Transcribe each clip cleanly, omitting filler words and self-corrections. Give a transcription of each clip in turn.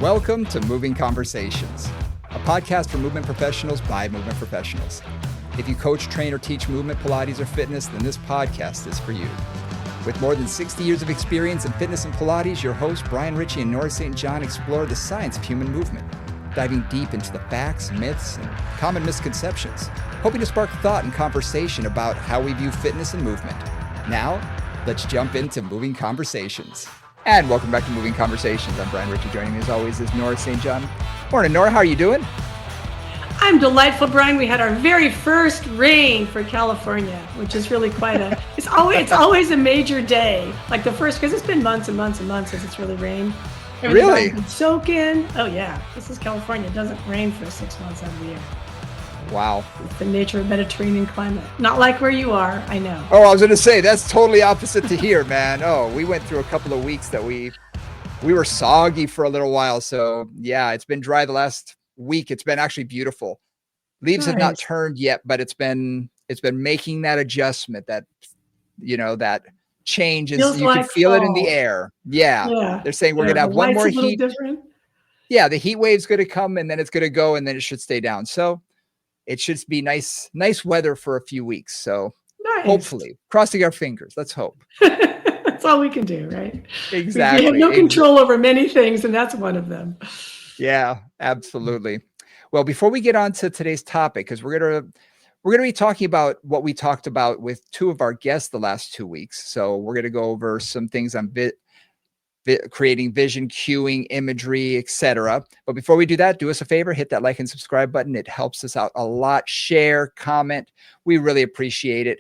Welcome to Moving Conversations, a podcast for movement professionals by movement professionals. If you coach, train, or teach movement, Pilates, or fitness, then this podcast is for you. With more than 60 years of experience in fitness and Pilates, your hosts, Brian Ritchie and Nora St. John, explore the science of human movement, diving deep into the facts, myths, and common misconceptions, hoping to spark thought and conversation about how we view fitness and movement. Now, let's jump into Moving Conversations. And welcome back to Moving Conversations. I'm Brian Ritchie. Joining me as always is Nora St. John. Morning, Nora. How are you doing? I'm delightful, Brian. We had our very first rain for California, which is really quite it's always a major day. Like the first, because it's been months and months and months since it's really rained. Really? Soaking. Oh yeah, this is California. It doesn't rain for 6 months out of the year. Wow. It's the nature of Mediterranean climate. Not like where you are, I know. Oh, I was going to say, that's totally opposite to here, man. Oh, we went through a couple of weeks that we were soggy for a little while. So yeah, it's been dry the last week. It's been actually beautiful. Leaves have not turned yet, but it's been making that adjustment, that, you know, that change is, you can feel it in the air. Yeah. They're saying we're going to have one more heat. Different. Yeah. The heat wave's going to come and then it's going to go and then it should stay down. So it should be nice weather for a few weeks. So hopefully, crossing our fingers, let's hope. That's all we can do, right? Exactly. We have no control over many things, and that's one of them. Yeah, absolutely. Well, before we get on to today's topic, because we're gonna be talking about what we talked about with two of our guests the last 2 weeks. So we're gonna go over some things on creating vision, cueing, imagery, etc. But before we do that, do us a favor, hit that like and subscribe button. It helps us out a lot. Share, comment. We really appreciate it.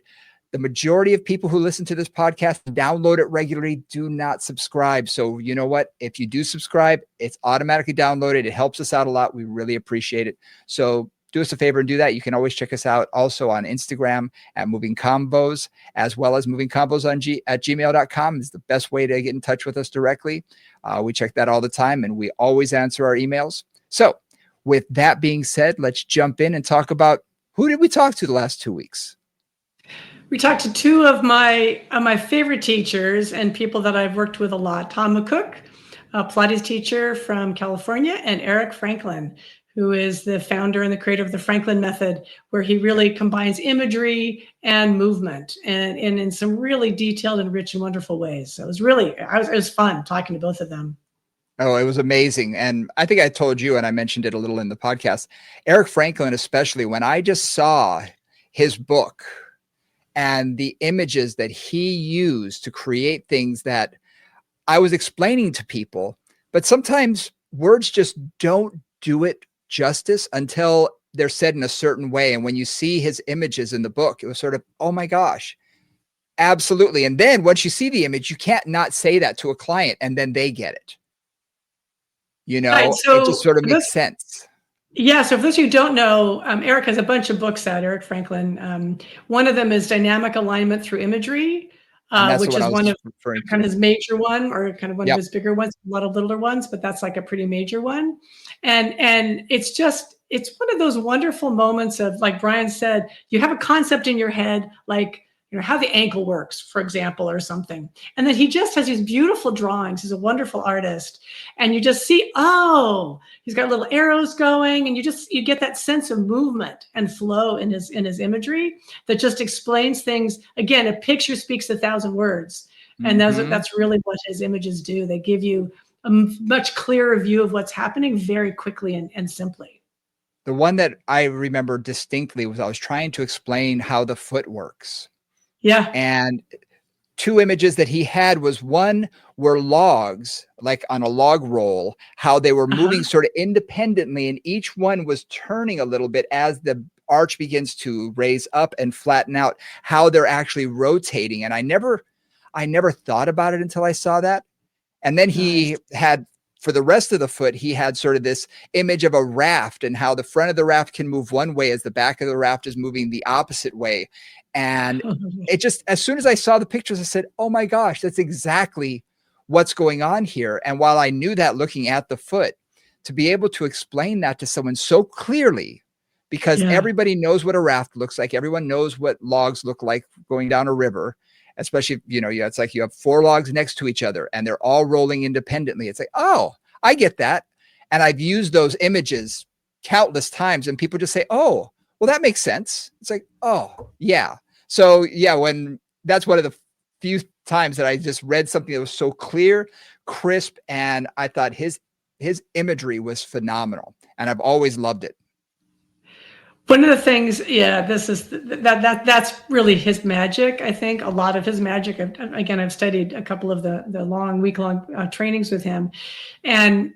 The majority of people who listen to this podcast download it regularly, do not subscribe. So you know what? If you do subscribe, it's automatically downloaded. It helps us out a lot. We really appreciate it. So do us a favor and do that. You can always check us out also on Instagram at Moving Combos, as well as Moving Combos at gmail.com is the best way to get in touch with us directly. We check that all the time and we always answer our emails. So with that being said, let's jump in and talk about who did we talk to the last 2 weeks? We talked to two of my favorite teachers and people that I've worked with a lot. Tom McCook, a Pilates teacher from California, and Eric Franklin, who is the founder and the creator of the Franklin method, where he really combines imagery and movement and in some really detailed and rich and wonderful ways. So it was fun talking to both of them. Oh, it was amazing. And I think I told you, and I mentioned it a little in the podcast, Eric Franklin, especially when I just saw his book and the images that he used to create things that I was explaining to people, but sometimes words just don't do it justice until they're said in a certain way. And when you see his images in the book, it was sort of, oh my gosh, absolutely. And then once you see the image, you can't not say that to a client and then they get it. You know, right, so it just sort of makes sense. Yeah. So for those who don't know, Eric has a bunch of books out, Eric Franklin. One of them is Dynamic Alignment Through Imagery, which is one of kind of his major one, or kind of one of his bigger ones, a lot of littler ones, but that's like a pretty major one. And it's one of those wonderful moments of, like Brian said, you have a concept in your head, like, you know, how the ankle works, for example, or something. And then he just has these beautiful drawings. He's a wonderful artist. And you just see, oh, he's got little arrows going, and you get that sense of movement and flow in his imagery that just explains things. Again, a picture speaks 1,000 words. And that's really what his images do. They give you a much clearer view of what's happening very quickly and simply. The one that I remember distinctly was I was trying to explain how the foot works. Yeah. And two images that he had was, one were logs, like on a log roll, how they were moving sort of independently, and each one was turning a little bit as the arch begins to raise up and flatten out, how they're actually rotating. And I never thought about it until I saw that. And then he had, for the rest of the foot, he had sort of this image of a raft and how the front of the raft can move one way as the back of the raft is moving the opposite way. And it just, as soon as I saw the pictures, I said, oh my gosh, that's exactly what's going on here. And while I knew that looking at the foot, to be able to explain that to someone so clearly, because everybody knows what a raft looks like. Everyone knows what logs look like going down a river, especially, you know, it's like you have 4 logs next to each other and they're all rolling independently. It's like, oh, I get that. And I've used those images countless times, and people just say, oh, well, that makes sense. It's like, oh, yeah. So yeah, when that's one of the few times that I just read something that was so clear, crisp, and I thought his imagery was phenomenal, and I've always loved it. One of the things, yeah, this is that's really his magic. I think a lot of his magic. Again, I've studied a couple of the long week-long trainings with him, and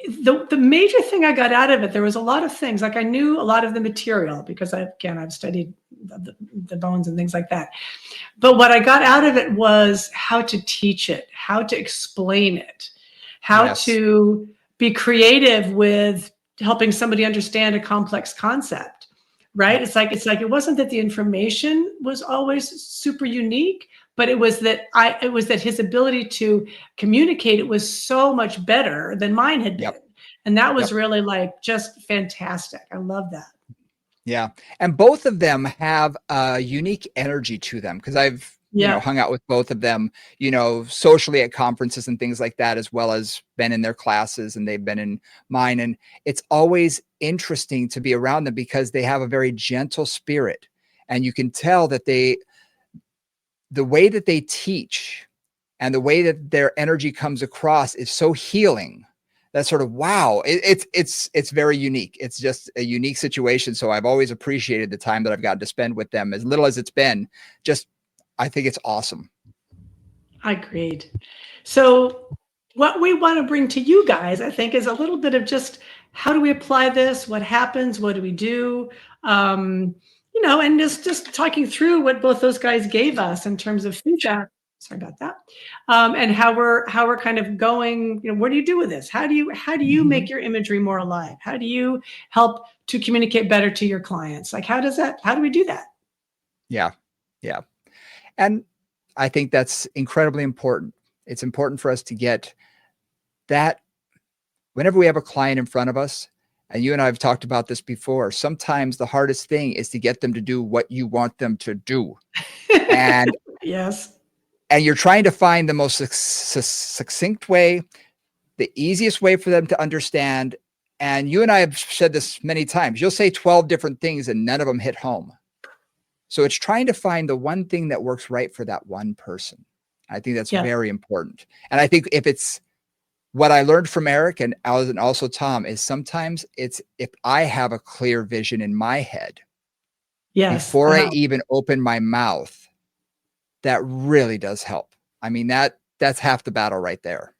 the major thing I got out of it, there was a lot of things. Like I knew a lot of the material because I've studied the bones and things like that. But what I got out of it was how to teach it, how to explain it, how to be creative with helping somebody understand a complex concept, right? It's like it wasn't that the information was always super unique, but it was that his ability to communicate it was so much better than mine had been. And that was really like just fantastic. I love that. Yeah. And both of them have a unique energy to them, because I've hung out with both of them, socially at conferences and things like that, as well as been in their classes, and they've been in mine. And it's always interesting to be around them because they have a very gentle spirit, and you can tell that the way that they teach and the way that their energy comes across is so healing. That's sort of, wow. It's very unique. It's just a unique situation. So I've always appreciated the time that I've gotten to spend with them, as little as it's been. I think it's awesome. I agreed. So what we want to bring to you guys, I think, is a little bit of just how do we apply this? What happens? What do we do? And just talking through what both those guys gave us in terms of feedback. Sorry about that. And how we're kind of going, what do you do with this? How do you make your imagery more alive? How do you help to communicate better to your clients? Like, how do we do that? Yeah. Yeah. And I think that's incredibly important. It's important for us to get that whenever we have a client in front of us, and you and I have talked about this before, sometimes the hardest thing is to get them to do what you want them to do. And yes. And you're trying to find the most succinct way, the easiest way for them to understand. And you and I have said this many times. You'll say 12 different things and none of them hit home. So it's trying to find the one thing that works right for that one person. I think that's very important. And I think if it's what I learned from Eric and also Tom is sometimes it's if I have a clear vision in my head before I even open my mouth, that really does help. I mean, that's half the battle right there.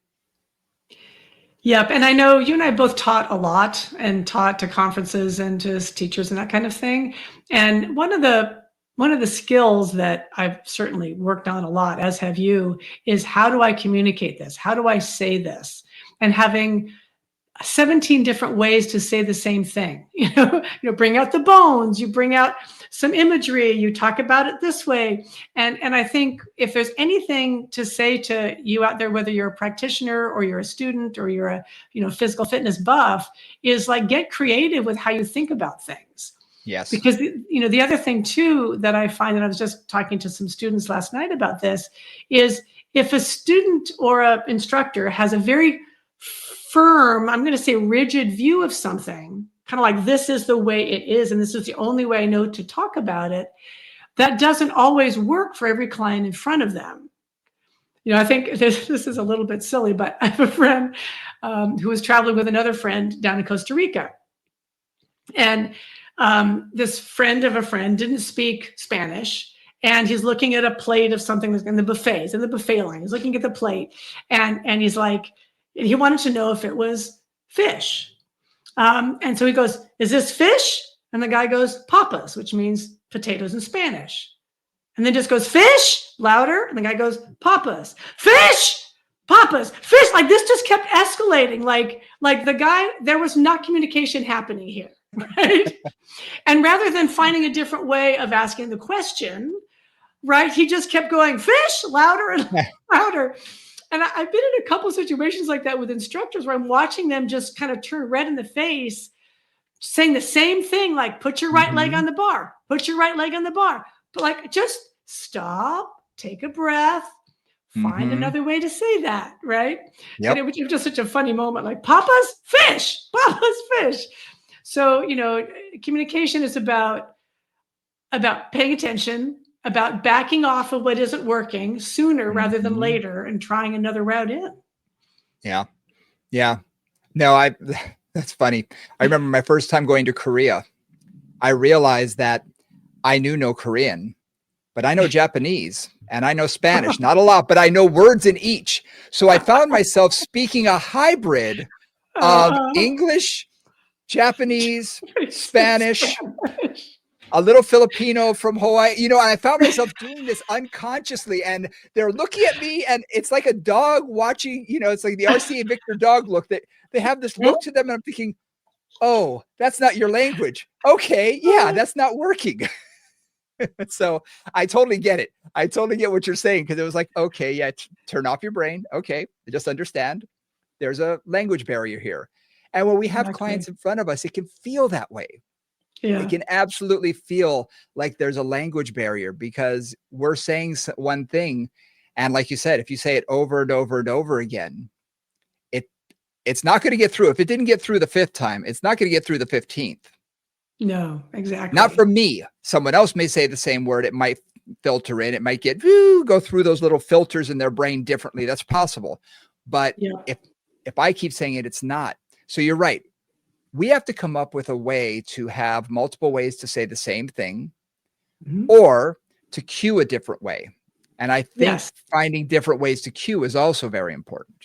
Yep. And I know you and I both taught a lot and taught to conferences and to teachers and that kind of thing. And one of the skills that I've certainly worked on a lot, as have you, is how do I communicate this? How do I say this? And having 17 different ways to say the same thing. Bring out the bones, you bring out some imagery, you talk about it this way. And I think if there's anything to say to you out there, whether you're a practitioner or you're a student or you're a physical fitness buff, is like get creative with how you think about things. Yes. Because the other thing too that I find, and I was just talking to some students last night about this, is if a student or an instructor has a very firm, I'm going to say rigid view of something, kind of like this is the way it is, and this is the only way I know to talk about it, that doesn't always work for every client in front of them. I think this is a little bit silly, but I have a friend who was traveling with another friend down in Costa Rica. And this friend of a friend didn't speak Spanish. And he's looking at a plate of something that's in the buffet. He's in the buffet line. He's looking at the plate. And he's like, he wanted to know if it was fish. And so he goes, is this fish? And the guy goes, papas, which means potatoes in Spanish. And then just goes, fish, louder. And the guy goes, papas, fish, papas, fish. Like this just kept escalating. Like the guy, there was not communication happening here. Right. And rather than finding a different way of asking the question, right, he just kept going, fish, louder and louder. And I've been in a couple of situations like that with instructors where I'm watching them just kind of turn red in the face, saying the same thing, like put your right leg on the bar, put your right leg on the bar. But like, just stop, take a breath, find another way to say that, right? Yep. And it was just such a funny moment, like Papa's fish, Papa's fish. So, communication is about paying attention, about backing off of what isn't working sooner rather than later and trying another route in. Yeah. Yeah. No, that's funny. I remember my first time going to Korea. I realized that I knew no Korean, but I know Japanese and I know Spanish, not a lot, but I know words in each. So I found myself speaking a hybrid of English, Japanese, Spanish, a little Filipino from Hawaii, and I found myself doing this unconsciously, and they're looking at me, and it's like a dog watching, it's like the RCA Victor dog look, that they have this look to them, and I'm thinking, oh, that's not your language. Okay, yeah, that's not working. So I totally get it. I totally get what you're saying, because it was like, okay, yeah, turn off your brain. Okay, just understand there's a language barrier here. And when we have clients in front of us, it can feel that way. Yeah. It can absolutely feel like there's a language barrier, because we're saying one thing. And like you said, if you say it over and over and over again, it's not going to get through. If it didn't get through the 5th time, it's not going to get through the 15th. No, exactly. Not from me. Someone else may say the same word. It might filter in. It might go through those little filters in their brain differently. That's possible. But if I keep saying it, it's not. So you're right. We have to come up with a way to have multiple ways to say the same thing, or to cue a different way. And I think finding different ways to cue is also very important.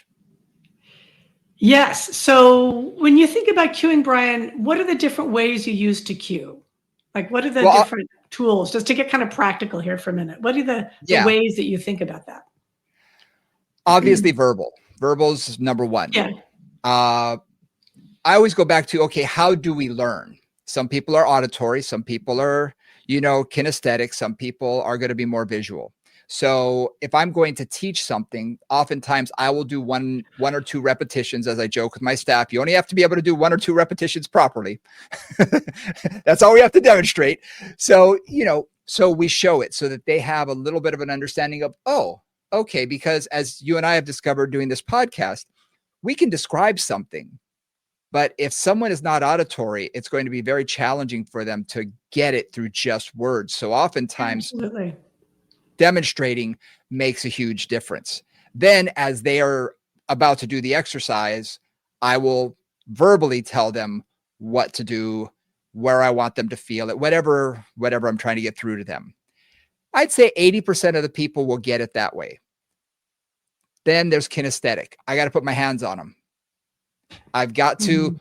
Yes. So when you think about cueing, Brian, what are the different ways you use to cue? Like, what are the different tools? Just to get kind of practical here for a minute. What are the ways that you think about that? Obviously, verbal. Verbal's number one. Yeah. I always go back to, okay, how do we learn? Some people are auditory. Some people are, kinesthetic. Some people are going to be more visual. So if I'm going to teach something, oftentimes I will do one or two repetitions, as I joke with my staff. You only have to be able to do 1 or 2 repetitions properly. That's all we have to demonstrate. So, so we show it so that they have a little bit of an understanding of, oh, okay, because as you and I have discovered doing this podcast, we can describe something. But if someone is not auditory, it's going to be very challenging for them to get it through just words. So oftentimes, demonstrating makes a huge difference. Then as they are about to do the exercise, I will verbally tell them what to do, where I want them to feel it, whatever I'm trying to get through to them. I'd say 80% of the people will get it that way. Then there's kinesthetic. I got to put my hands on them. I've got to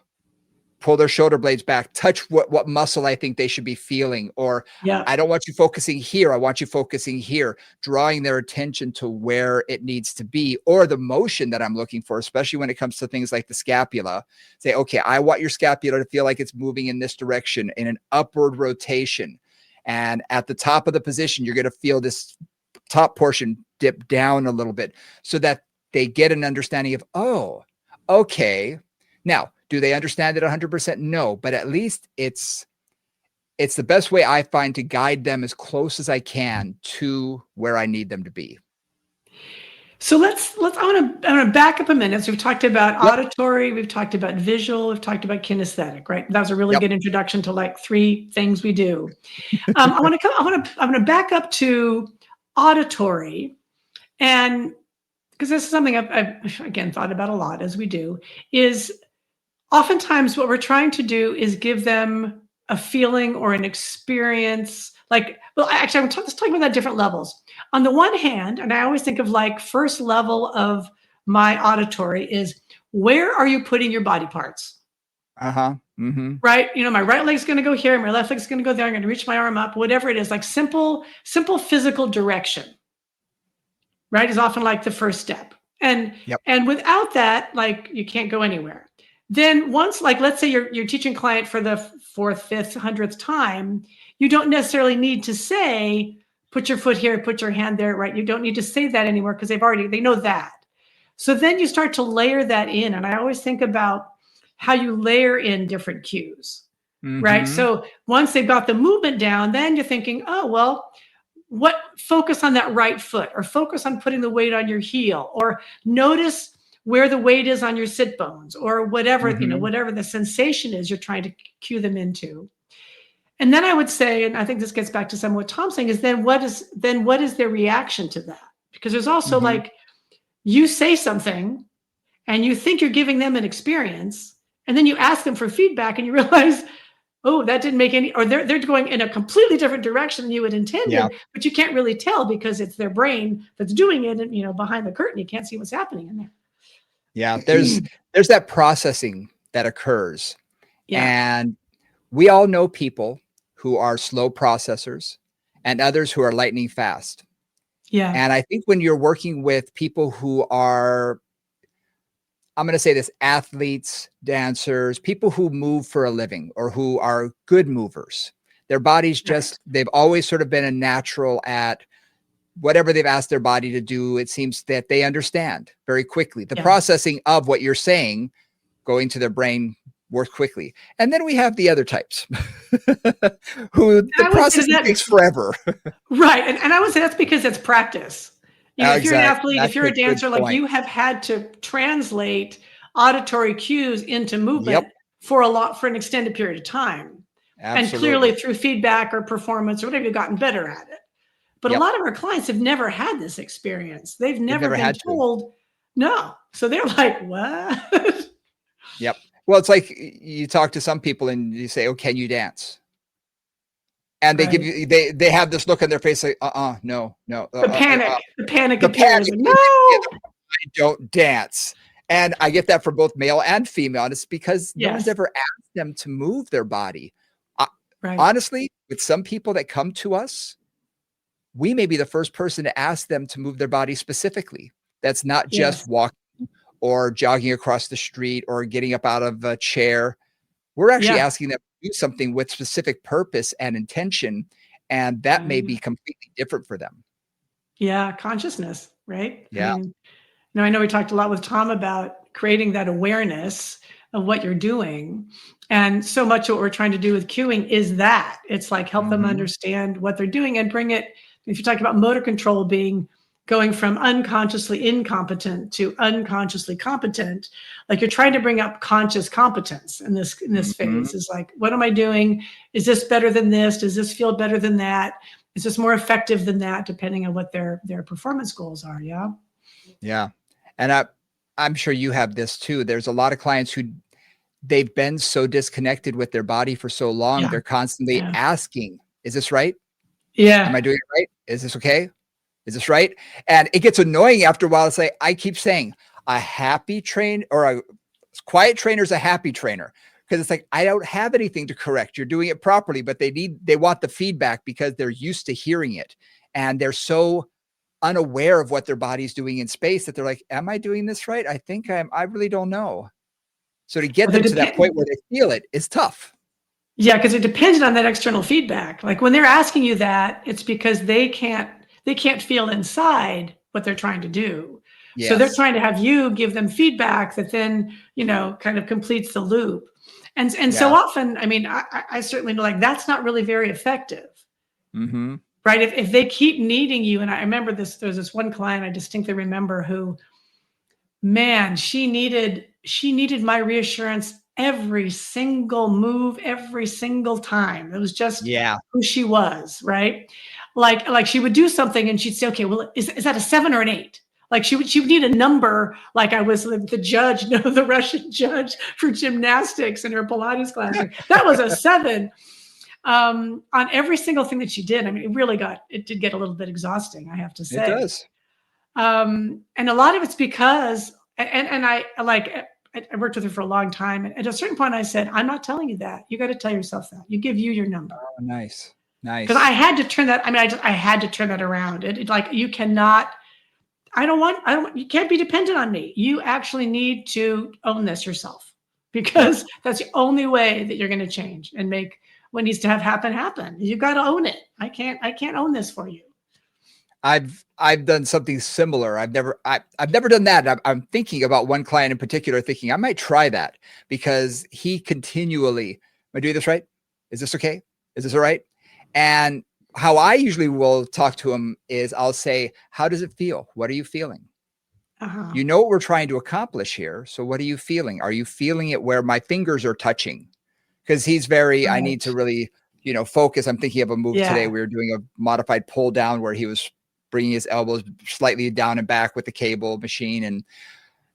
pull their shoulder blades back, touch what muscle I think they should be feeling, or I don't want you focusing here. I want you focusing here, drawing their attention to where it needs to be, or the motion that I'm looking for, especially when it comes to things like the scapula. Say, okay, I want your scapula to feel like it's moving in this direction in an upward rotation. And at the top of the position, you're going to feel this top portion dip down a little bit so that they get an understanding of, oh, okay. Now, do they understand it 100%? No, but at least it's the best way I find to guide them as close as I can to where I need them to be. So I want to back up a minute. So we've talked about auditory, we've talked about visual, we've talked about kinesthetic, right? That was a really good introduction to like 3 things we do. I want to back up to auditory, and because this is something I've again thought about a lot, as we do, is oftentimes what we're trying to do is give them a feeling or an experience. Let's talk about that at different levels. On the one hand, and I always think of like first level of my auditory is, where are you putting your body parts? Right? My right leg's going to go here, my left leg's going to go there. I'm going to reach my arm up, whatever it is, like simple physical direction, right? Is often like the first step. And without that, like you can't go anywhere. Then once, like, let's say you're teaching client for the 4th, 5th, 100th time, you don't necessarily need to say, put your foot here, put your hand there, right? You don't need to say that anymore because they know that. So then you start to layer that in. And I always think about how you layer in different cues, right? So once they've got the movement down, then you're thinking, oh, well, focus on that right foot, or focus on putting the weight on your heel, or notice where the weight is on your sit bones, or whatever, whatever the sensation is you're trying to cue them into. And then I would say, and I think this gets back to some of what Tom's saying, is then what is their reaction to that? Because there's also like, you say something and you think you're giving them an experience, and then you ask them for feedback and you realize, oh, that didn't make any, or they're going in a completely different direction than you had intended, but you can't really tell because it's their brain that's doing it, and behind the curtain, you can't see what's happening in there. Yeah, there's that processing that occurs. And we all know people who are slow processors and others who are lightning fast. Yeah. And I think when you're working with people who are, I'm going to say this, athletes, dancers, people who move for a living or who are good movers, their bodies just, they've always sort of been a natural at whatever they've asked their body to do. It seems that they understand very quickly. The processing of what you're saying going to their brain works quickly. And then we have the other types who the process takes forever. Right. And I would say that's because it's practice. If you're an athlete, if you're a dancer, like you have had to translate auditory cues into movement for an extended period of time. Absolutely. And clearly through feedback or performance or whatever, you've gotten better at it. But a lot of our clients have never had this experience. They've never been told no. So they're like, what? Yep. Well, it's like you talk to some people and you say, oh, can you dance? And they give you, they have this look on their face like, no. The panic appears. No, I don't dance. And I get that for both male and female. And it's because no one's ever asked them to move their body. Honestly, with some people that come to us, we may be the first person to ask them to move their body specifically. That's not just walking or jogging across the street or getting up out of a chair. We're actually asking them to do something with specific purpose and intention. And that may be completely different for them. Yeah. Consciousness, right? Yeah. I know we talked a lot with Tom about creating that awareness of what you're doing. And so much of what we're trying to do with cueing is that it's like help them understand what they're doing and bring it. If you talk about motor control going from unconsciously incompetent to unconsciously competent, like you're trying to bring up conscious competence in this phase. Is like, what am I doing? Is this better than this? Does this feel better than that? Is this more effective than that? Depending on what their performance goals are. Yeah. Yeah. And I'm sure you have this too. There's a lot of clients who they've been so disconnected with their body for so long. They're constantly asking, is this right? Yeah. Am I doing it right? Is this okay? Is this right? And it gets annoying after a while. It's like, I keep saying a happy train or a quiet trainer is a happy trainer. Because it's like, I don't have anything to correct. You're doing it properly, but they want the feedback because they're used to hearing it. And they're so unaware of what their body's doing in space that they're like, am I doing this right? I think I really don't know. So to get them to that point where they feel it is tough. Yeah, because it depends on that external feedback. Like when they're asking you that, it's because they can't feel inside what they're trying to do. Yes. So they're trying to have you give them feedback that then, kind of completes the loop. And so often, I mean, I certainly know like that's not really very effective. Right. If they keep needing you, and I remember there's this one client I distinctly remember who, man, she needed my reassurance every single move, every single time. It was just who she was, right? Like she would do something and she'd say, okay, well, is that a 7 or an 8? Like she would need a number, like I was the judge, the Russian judge for gymnastics in her Pilates class. That was a 7 on every single thing that she did. I mean, it did get a little bit exhausting, I have to say. It does. And a lot of it's because, and I worked with her for a long time. And at a certain point I said, I'm not telling you that. You got to tell yourself that. You give you your number. Oh, nice. Because I had to turn that. I mean, I had to turn that around. It like, you cannot, you can't be dependent on me. You actually need to own this yourself because that's the only way that you're going to change and make what needs to happen. You've got to own it. I can't own this for you. I've done something similar. I've never done that. I'm thinking about one client in particular, thinking I might try that because he continually, am I doing this right? Is this okay? Is this all right? And how I usually will talk to them is I'll say, how does it feel? What are you feeling? You know what we're trying to accomplish here. So what are you feeling? Are you feeling it where my fingers are touching? Because he's very, I need to really, focus. I'm thinking of a move today. We were doing a modified pull down where he was bringing his elbows slightly down and back with the cable machine. And,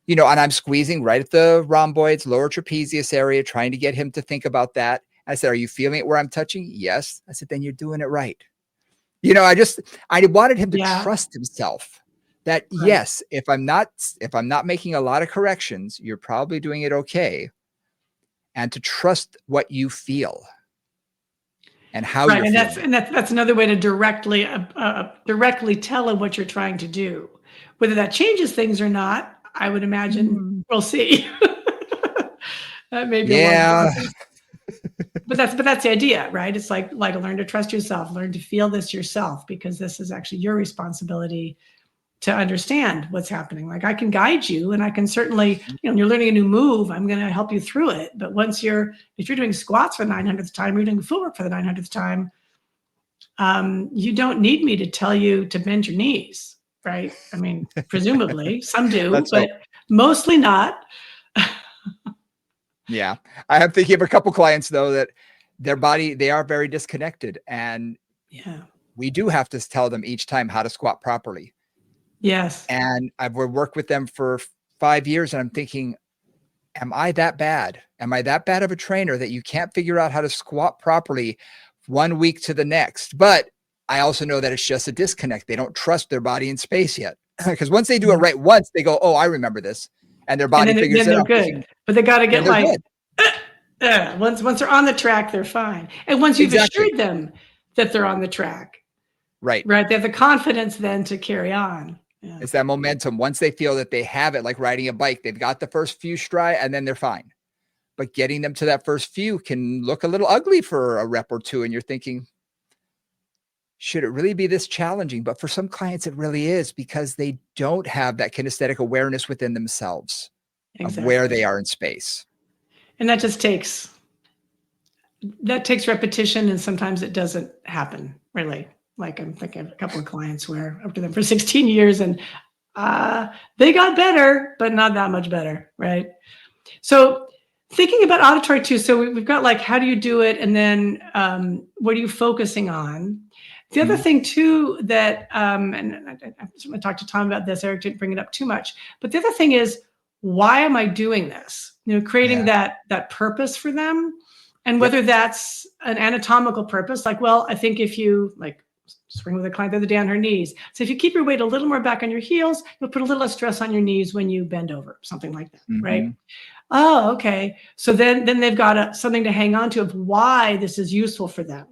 and I'm squeezing right at the rhomboids, lower trapezius area, trying to get him to think about that. I said, are you feeling it where I'm touching? Yes. I said, then you're doing it right. I wanted him to trust himself that, yes, if I'm not making a lot of corrections, you're probably doing it okay. And to trust what you feel and how you're feeling. And that's another way to directly tell him what you're trying to do. Whether that changes things or not, I would imagine we'll see. That may be but that's the idea, right? It's like learn to trust yourself, learn to feel this yourself, because this is actually your responsibility to understand what's happening. Like, I can guide you, and I can certainly, when you're learning a new move, I'm going to help you through it. But if you're doing squats for the 900th time, you're doing footwork for the 900th time, you don't need me to tell you to bend your knees, right? I mean, presumably some do, but mostly not. Yeah. I am thinking of a couple clients though, that they are very disconnected, and we do have to tell them each time how to squat properly. Yes. And I've worked with them for 5 years, and I'm thinking, am I that bad? Am I that bad of a trainer that you can't figure out how to squat properly 1 week to the next? But I also know that it's just a disconnect. They don't trust their body in space yet. Because once they do it right once, they go, oh, I remember this. And their body figures it out. Good. But they got to get once they're on the track, they're fine. And once you've assured them that they're on the track, right, they have the confidence then to carry on. Yeah. It's that momentum. Once they feel that they have it, like riding a bike, they've got the first few stride and then they're fine. But getting them to that first few can look a little ugly for a rep or two. And you're thinking, should it really be this challenging? But for some clients, it really is, because they don't have that kinesthetic awareness within themselves of where they are in space. And that just takes repetition. And sometimes it doesn't happen, really. Like, I'm thinking of a couple of clients where I've done them for 16 years and they got better, but not that much better, right? So thinking about auditory too. So we've got like, how do you do it? And then what are you focusing on? The other thing too that, and I'm going to talk to Tom about this, Eric didn't bring it up too much, but the other thing is, why am I doing this? Creating that purpose for them. And whether that's an anatomical purpose, like, well, I think if you swing with a client the other day on her knees. So if you keep your weight a little more back on your heels, you'll put a little less stress on your knees when you bend over, something like that, right? Oh, okay. So then they've got something to hang on to of why this is useful for them.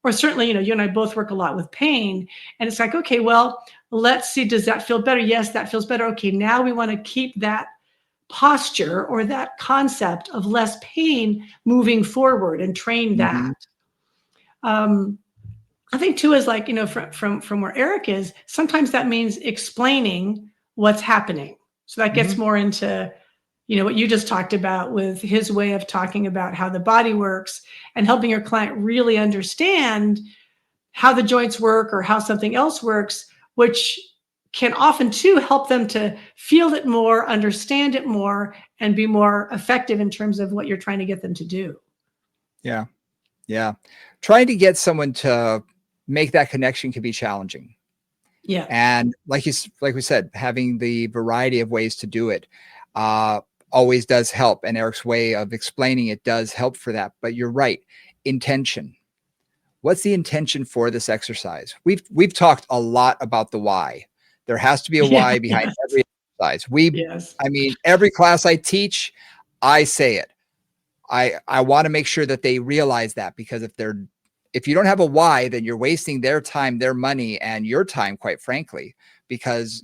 Or certainly, you and I both work a lot with pain, and it's like, okay, well, let's see, does that feel better? Yes, that feels better. Okay, now we want to keep that posture or that concept of less pain moving forward and train that. I think too is like, from where Eric is, sometimes that means explaining what's happening. So that gets more into, what you just talked about with his way of talking about how the body works and helping your client really understand how the joints work or how something else works, which can often too help them to feel it more, understand it more, and be more effective in terms of what you're trying to get them to do. Yeah. Yeah. Trying to get someone to make that connection can be challenging. Yeah. And like we said, having the variety of ways to do it always does help. And Eric's way of explaining it does help for that. But you're right. Intention. What's the intention for this exercise? We've talked a lot about the why. There has to be a why behind every exercise. I mean, every class I teach, I say it. I want to make sure that they realize that, because if you don't have a why, then you're wasting their time, their money, and your time, quite frankly, because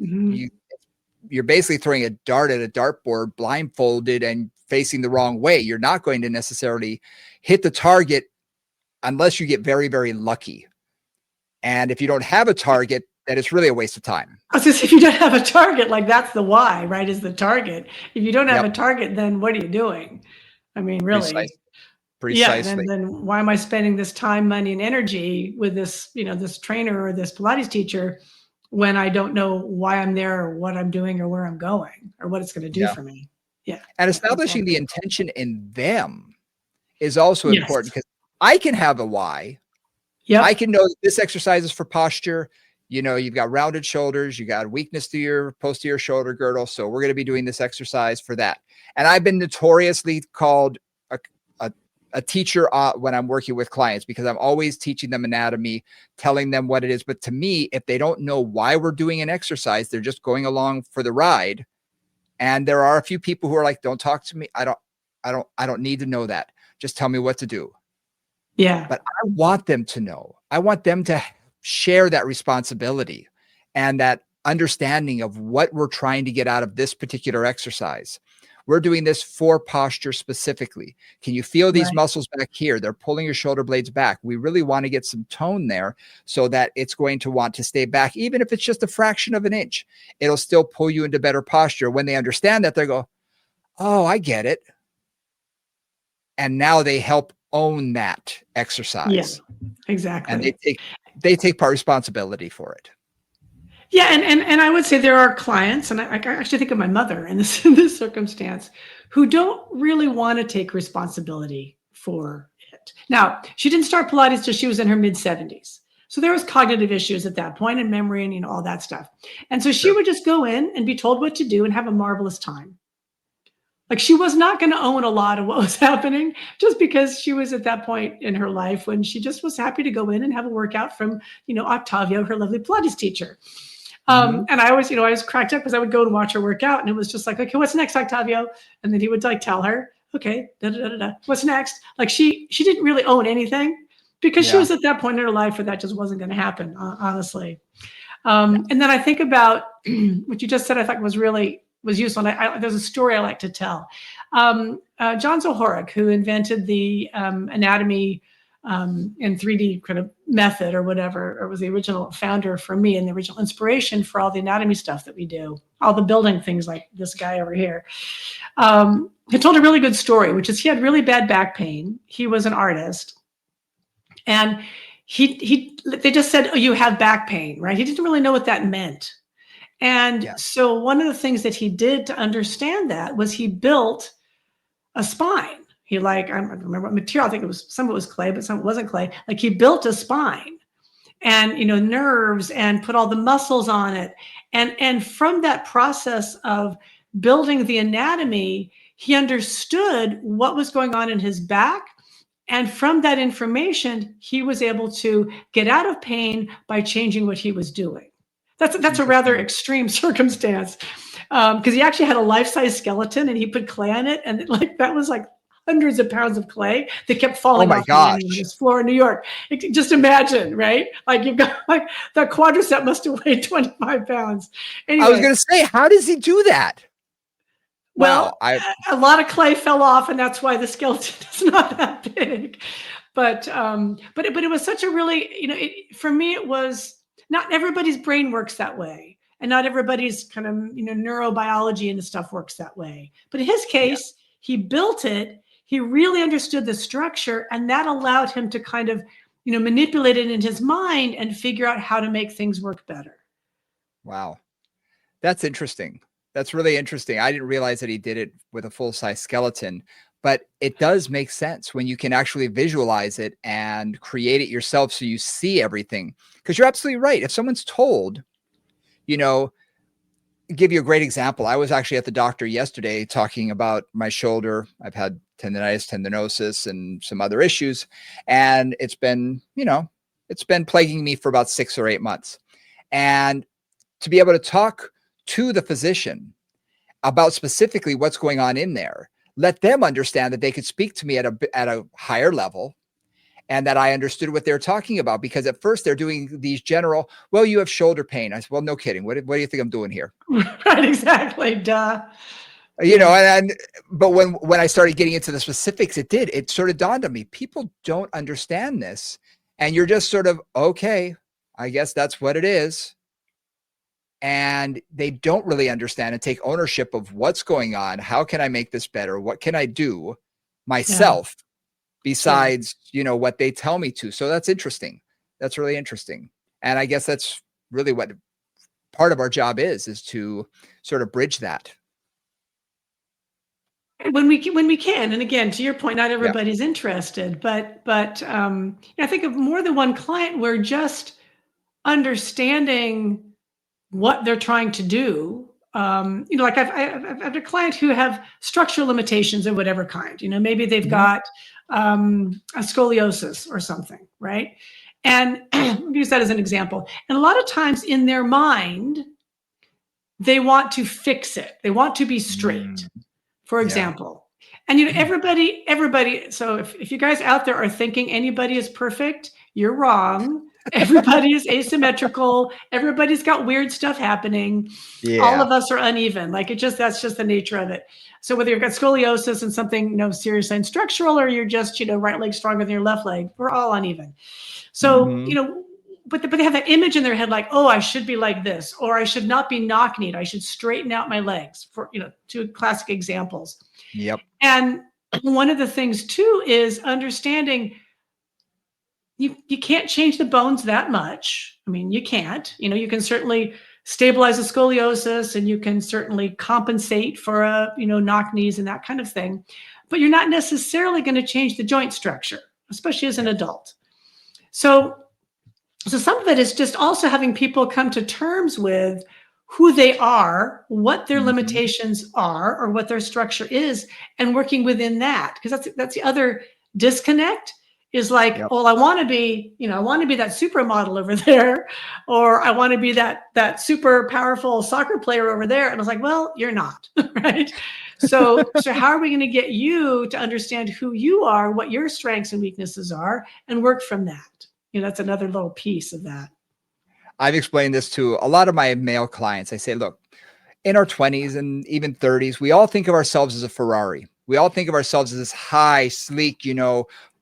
you're basically throwing a dart at a dartboard blindfolded and facing the wrong way. You're not going to necessarily hit the target unless you get very, very lucky. And if you don't have a target, then it's really a waste of time. I was just, if you don't have a target, like that's the why, right? Is the target. If you don't have a target, then what are you doing? I mean, really. Precisely. Yeah, and then why am I spending this time, money, and energy with this, this trainer or this Pilates teacher when I don't know why I'm there or what I'm doing or where I'm going or what it's going to do for me? Yeah. And establishing the intention in them is also important, because I can have a why. Yep. I can know that this exercise is for posture. You've got rounded shoulders, you got weakness to your posterior shoulder girdle. So we're going to be doing this exercise for that. And I've been notoriously called a teacher when I'm working with clients, because I'm always teaching them anatomy, telling them what it is. But to me, if they don't know why we're doing an exercise, they're just going along for the ride. And there are a few people who are like, don't talk to me. I don't need to know that. Just tell me what to do. Yeah. But I want them to know. I want them to share that responsibility and that understanding of what we're trying to get out of this particular exercise. We're doing this for posture specifically. Can you feel these muscles back here? They're pulling your shoulder blades back. We really want to get some tone there so that it's going to want to stay back. Even if it's just a fraction of an inch, it'll still pull you into better posture. When they understand that, they go, oh, I get it. And now they help own that exercise. Yeah, exactly. And they take part responsibility for it. Yeah, and I would say there are clients, and I actually think of my mother in this circumstance, who don't really want to take responsibility for it. Now, she didn't start Pilates till she was in her mid-70s. So there was cognitive issues at that point, and memory and all that stuff. And so she would just go in and be told what to do and have a marvelous time. Like, she was not going to own a lot of what was happening, just because she was at that point in her life when she just was happy to go in and have a workout from, Octavio, her lovely Pilates teacher. And I was cracked up because I would go and watch her work out, and it was just like, okay, what's next, Octavio? And then he would tell her, okay, what's next? Like, she didn't really own anything, because she was at that point in her life where that just wasn't going to happen, honestly. And then I think about what you just said, I thought was useful. And there's a story I like to tell. John Zohoreck, who invented the anatomy in 3D kind of method or whatever, or was the original founder for me and the original inspiration for all the anatomy stuff that we do, all the building things like this guy over here. He told a really good story, which is he had really bad back pain. He was an artist, and they just said, oh, you have back pain, right? He didn't really know what that meant. And so one of the things that he did to understand that was he built a spine. I don't remember what material, I think some of it was clay, but some of it wasn't clay. Like, he built a spine and, nerves, and put all the muscles on it. And from that process of building the anatomy, he understood what was going on in his back. And from that information, he was able to get out of pain by changing what he was doing. That's a rather extreme circumstance, because he actually had a life-size skeleton, and he put clay on it, and that was like hundreds of pounds of clay that kept falling off the floor in New York. Just imagine, right? Like, you've got that quadricep must have weighed 25 pounds. Anyway, I was going to say, how does he do that? Well, a lot of clay fell off, and that's why the skeleton is not that big. But it was such a really, for me, it was. Not everybody's brain works that way, and not everybody's kind of, neurobiology and stuff works that way. But in his case, he built it. He really understood the structure, and that allowed him to kind of, manipulate it in his mind and figure out how to make things work better. Wow. That's interesting. That's really interesting. I didn't realize that he did it with a full-size skeleton, but it does make sense when you can actually visualize it and create it yourself, so you see everything. Because you're absolutely right. If someone's told, give you a great example. I was actually at the doctor yesterday talking about my shoulder. I've had tendonitis, tendinosis, and some other issues. And it's been plaguing me for about 6 or 8 months. And to be able to talk to the physician about specifically what's going on in there, let them understand that they could speak to me at a higher level, and that I understood what they're talking about. Because at first they're doing these general, well, you have shoulder pain. I said, well, no kidding. What do you think I'm doing here? Right, exactly. Duh. But when I started getting into the specifics, it sort of dawned on me, people don't understand this. And you're just sort of, okay, I guess that's what it is. And they don't really understand and take ownership of what's going on. How can I make this better? What can I do myself besides, what they tell me to. So that's interesting. That's really interesting. And I guess that's really what part of our job is to sort of bridge that. When we can, and again, to your point, not everybody's interested, but I think of more than one client where just understanding what they're trying to do. Like I've had a client who have structural limitations of whatever kind. Maybe they've got a scoliosis or something, right? And use that as an example. And a lot of times in their mind, they want to fix it. They want to be straight, for example. And everybody. So if you guys out there are thinking anybody is perfect, you're wrong. Everybody is asymmetrical. Everybody's got weird stuff happening. Yeah. All of us are uneven. That's just the nature of it. So whether you've got scoliosis and something serious and structural, or you're just right leg stronger than your left leg, we're all uneven. So but they have that image in their head, like, oh, I should be like this, or I should not be knock-kneed. I should straighten out my legs. For two classic examples. Yep. And one of the things too is understanding. You can't change the bones that much. I mean, you can't. You can certainly stabilize a scoliosis, and you can certainly compensate for a knock knees and that kind of thing. But you're not necessarily going to change the joint structure, especially as an adult. So some of it is just also having people come to terms with who they are, what their limitations are, or what their structure is, and working within that. Because that's the other disconnect. Is like, well, I want to be that supermodel over there, or I want to be that super powerful soccer player over there. And I was like, well, you're not, right? So how are we going to get you to understand who you are, what your strengths and weaknesses are, and work from that? That's another little piece of that. I've explained this to a lot of my male clients. I say, look, in our 20s and even 30s, we all think of ourselves as a Ferrari. We all think of ourselves as this high, sleek,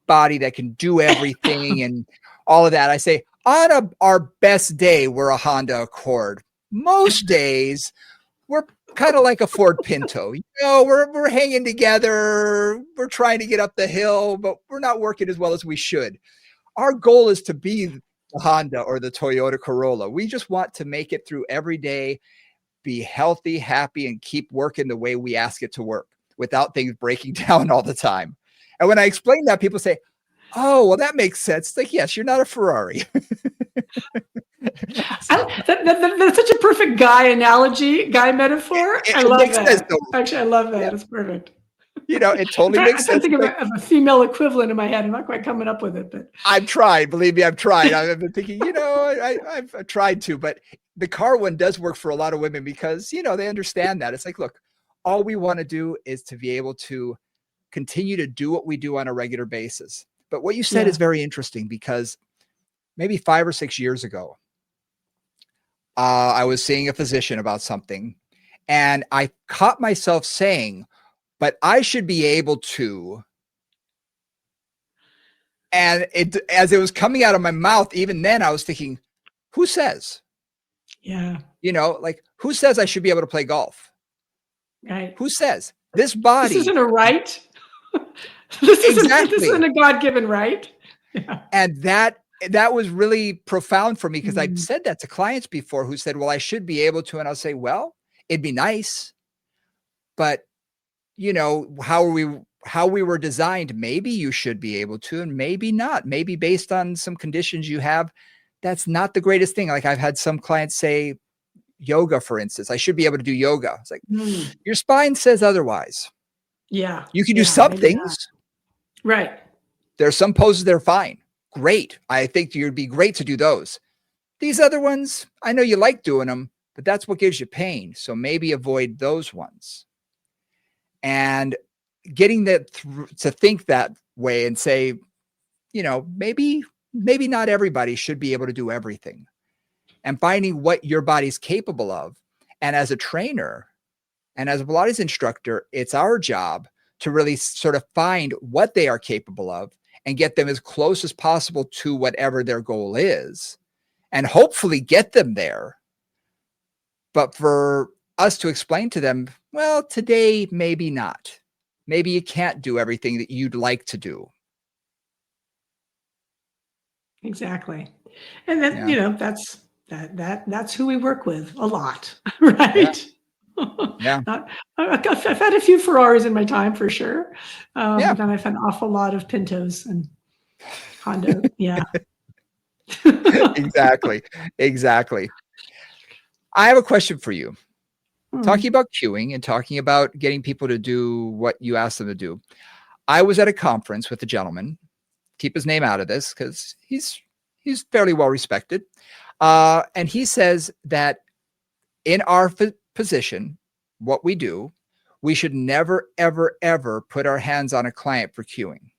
body that can do everything and all of that. I say, on our best day, we're a Honda Accord. Most days, we're kind of like a Ford Pinto. We're hanging together. We're trying to get up the hill, but we're not working as well as we should. Our goal is to be the Honda or the Toyota Corolla. We just want to make it through every day, be healthy, happy, and keep working the way we ask it to work without things breaking down all the time. And when I explain that, people say, oh, well, that makes sense. It's like, yes, you're not a Ferrari. That's such a perfect guy metaphor. I love that. Actually, I love that. Yeah. It's perfect. It totally makes sense. I'm thinking of a female equivalent in my head. I'm not quite coming up with it, but I've tried. Believe me, I've tried. I've been thinking, I've tried to, but the car one does work for a lot of women because, they understand that. It's like, look, all we want to do is to be able to continue to do what we do on a regular basis. But what you said is very interesting because maybe 5 or 6 years ago, I was seeing a physician about something, and I caught myself saying, but I should be able to. And as it was coming out of my mouth, even then I was thinking, who says? Yeah. Like, who says I should be able to play golf? Right. Who says this body? This isn't a right. This isn't a God-given right. Yeah. And that was really profound for me because I've said that to clients before who said, well, I should be able to. And I'll say, well, it'd be nice, but how we were designed, maybe you should be able to, and maybe not. Maybe based on some conditions you have, that's not the greatest thing. Like I've had some clients say yoga, for instance, I should be able to do yoga. It's like, your spine says otherwise. Yeah. You can do some things. Right. There are some poses that are fine. Great. I think you'd be great to do those. These other ones, I know you like doing them, but that's what gives you pain. So maybe avoid those ones. And getting that to think that way and say, maybe not everybody should be able to do everything, and finding what your body's capable of. And as a trainer and as a Pilates instructor, it's our job to really sort of find what they are capable of and get them as close as possible to whatever their goal is, and hopefully get them there. But for us to explain to them, well, today, maybe not. Maybe you can't do everything that you'd like to do. Exactly. And then, Yeah. that's who we work with a lot, Yeah. right? Yeah. I've had a few Ferraris in my time for sure. Yeah. But then I've had an awful lot of Pintos and Honda. Yeah. Exactly. Exactly. I have a question for you. Talking Hmm. about cueing and talking about getting people to do what you asked them to do. I was at a conference with a gentleman. Keep his name out of this because he's fairly well respected. And he says that in our position, what we do, we should never, ever, ever put our hands on a client for cueing.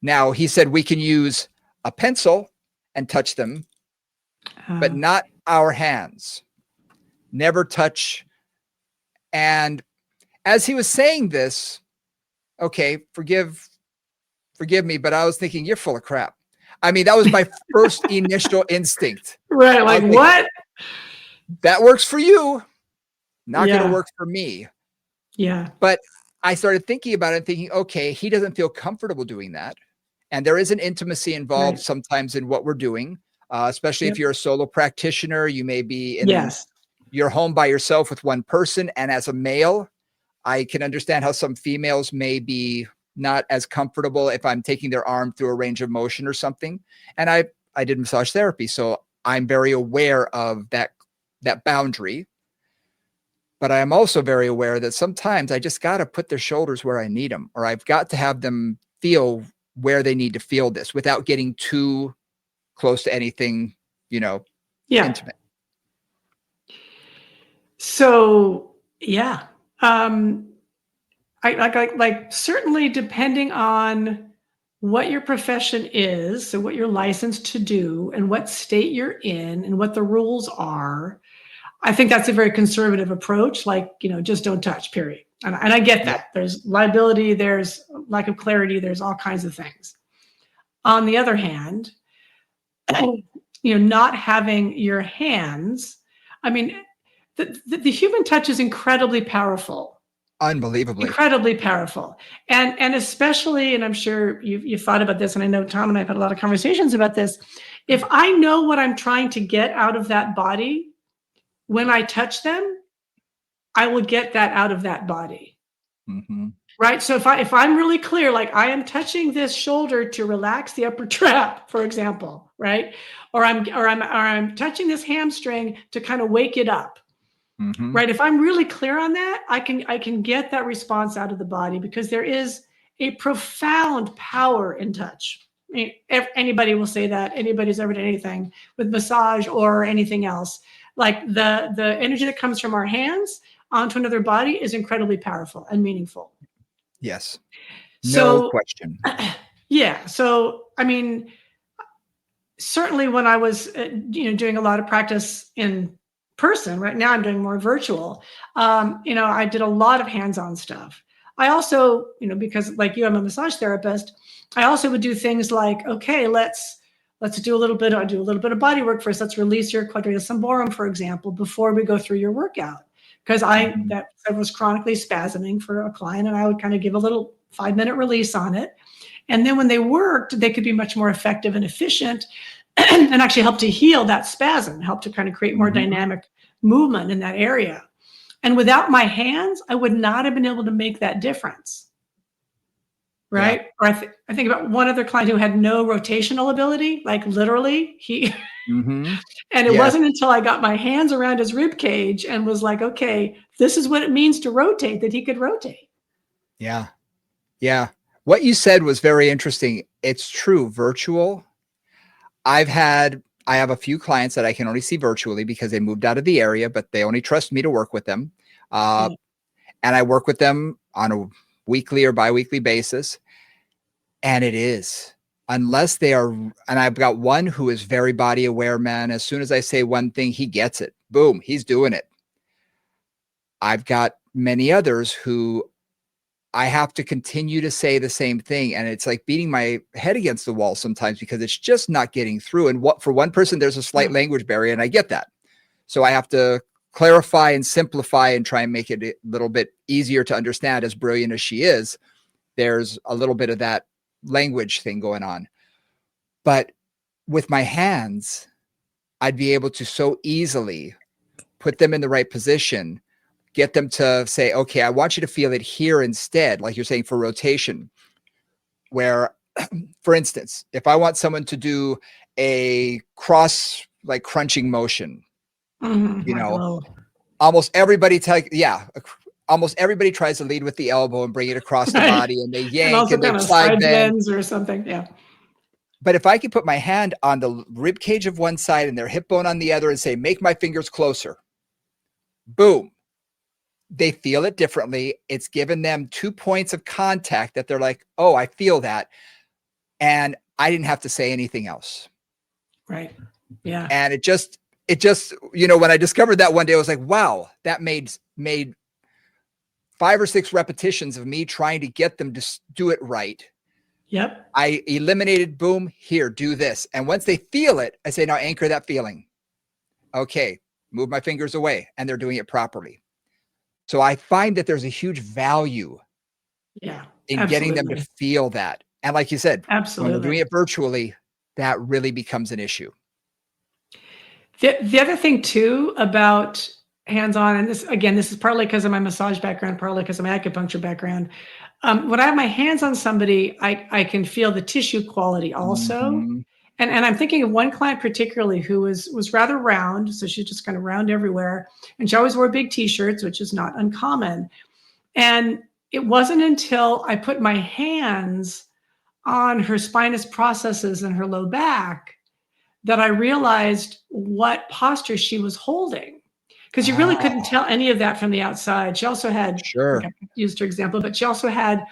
Now, he said we can use a pencil and touch them, but not our hands. Never touch. And as he was saying this, okay, forgive me, but I was thinking, you're full of crap. I mean, that was my first initial instinct. Right. Like, what? That works for you. Not going to Yeah. work for me. Yeah. But I started thinking about it and thinking, okay, he doesn't feel comfortable doing that. And there is an intimacy involved sometimes in what we're doing, especially if you're a solo practitioner. You may be in your home by yourself with one person. And as a male, I can understand how some females may be not as comfortable if I'm taking their arm through a range of motion or something. And I did massage therapy, so I'm very aware of that boundary. But I am also very aware that sometimes I just got to put their shoulders where I need them, or I've got to have them feel where they need to feel this without getting too close to anything, intimate. So, yeah. I like certainly depending on what your profession is, so what you're licensed to do and what state you're in and what the rules are. I think that's a very conservative approach, like, just don't touch, period. And I get that. There's liability, there's lack of clarity, there's all kinds of things. On the other hand, not having your hands, I mean, the human touch is incredibly powerful. Unbelievably. Incredibly powerful. And especially, and I'm sure you've thought about this, and I know Tom and I have had a lot of conversations about this. If I know what I'm trying to get out of that body, when I touch them, I will get that out of that body. Mm-hmm. Right. So if I'm really clear, like I am touching this shoulder to relax the upper trap, for example, right? Or I'm touching this hamstring to kind of wake it up. Mm-hmm. Right. If I'm really clear on that, I can get that response out of the body, because there is a profound power in touch. I mean, anybody will say that. Anybody who's ever done anything with massage or anything else, like the energy that comes from our hands onto another body is incredibly powerful and meaningful. Yes. No question. Yeah. So, I mean, certainly when I was, doing a lot of practice in person, right now I'm doing more virtual. I did a lot of hands-on stuff. I also, because like you, I'm a massage therapist. I also would do things like, okay, let's do a little bit of body work first. Let's release your quadratus lumborum, for example, before we go through your workout. Because I was chronically spasming for a client, and I would kind of give a little 5-minute release on it. And then when they worked, they could be much more effective and efficient and actually help to heal that spasm, help to kind of create more dynamic movement in that area. And without my hands, I would not have been able to make that difference. Right. Yeah. Or I think about one other client who had no rotational ability, like literally and it wasn't until I got my hands around his rib cage and was like, okay, this is what it means to rotate, that he could rotate. Yeah. Yeah. What you said was very interesting. It's true. Virtual. I have a few clients that I can only see virtually because they moved out of the area, but they only trust me to work with them. And I work with them on a weekly or biweekly basis. And it is, unless they are, and I've got one who is very body aware, man. As soon as I say one thing, he gets it. Boom, he's doing it. I've got many others who I have to continue to say the same thing. And it's like beating my head against the wall sometimes because it's just not getting through. And for one person, there's a slight language barrier, and I get that. So I have to clarify and simplify and try and make it a little bit easier to understand. As brilliant as she is, there's a little bit of that language thing going on. But with my hands, I'd be able to so easily put them in the right position, get them to say, okay, I want you to feel it here instead, like you're saying for rotation, where, for instance, if I want someone to do a cross, like crunching motion, you know, almost everybody almost everybody tries to lead with the elbow and bring it across the body, and they yank and they side bend or something. Yeah. But if I could put my hand on the rib cage of one side and their hip bone on the other and say, make my fingers closer, boom, they feel it differently. It's given them 2 points of contact that they're like, oh, I feel that. And I didn't have to say anything else. Right. Yeah. And it just, when I discovered that one day, I was like, wow, that made 5 or 6 repetitions of me trying to get them to do it right. Yep. I eliminated, boom, here, do this. And once they feel it, I say, now anchor that feeling. Okay, move my fingers away. And they're doing it properly. So I find that there's a huge value in getting them to feel that. And like you said, when we're doing it virtually, that really becomes an issue. The other thing too about hands-on, and this is partly because of my massage background, partly because of my acupuncture background. When I have my hands on somebody, I can feel the tissue quality also. Mm-hmm. And I'm thinking of one client particularly who was rather round. So she's just kind of round everywhere. And she always wore big t-shirts, which is not uncommon. And it wasn't until I put my hands on her spinous processes and her low back that I realized what posture she was holding. Because you really couldn't tell any of that from the outside. She also had, I used her example, but she also had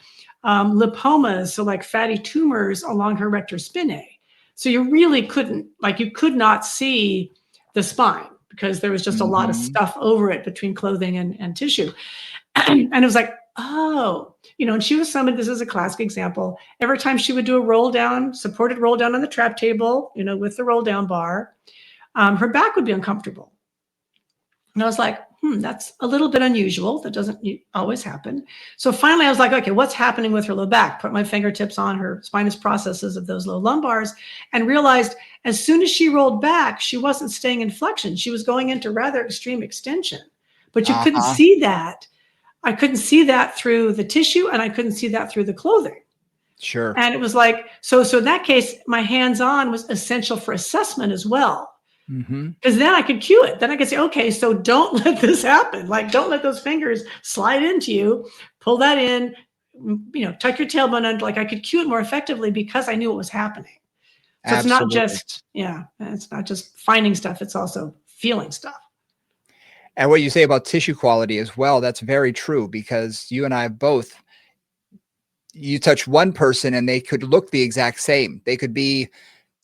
lipomas, so like fatty tumors along her rector spinae. So you really couldn't, you could not see the spine because there was just a lot of stuff over it between clothing and tissue. And it was like, oh, and she was somebody, this is a classic example. Every time she would do a roll down, supported roll down on the trap table, with the roll down bar, her back would be uncomfortable. And I was like, that's a little bit unusual. That doesn't always happen. So finally I was like, okay, what's happening with her low back? Put my fingertips on her spinous processes of those low lumbars and realized as soon as she rolled back, she wasn't staying in flexion. She was going into rather extreme extension, but you couldn't see that. I couldn't see that through the tissue and I couldn't see that through the clothing. Sure. And it was like, so in that case, my hands-on was essential for assessment as well. Because then I could cue it. Then I could say, okay, so don't let this happen. Don't let those fingers slide into you. Pull that in, tuck your tailbone under. I could cue it more effectively because I knew what was happening. So Absolutely. it's not just finding stuff. It's also feeling stuff. And what you say about tissue quality as well, that's very true because you and I both, you touch one person and they could look the exact same. They could be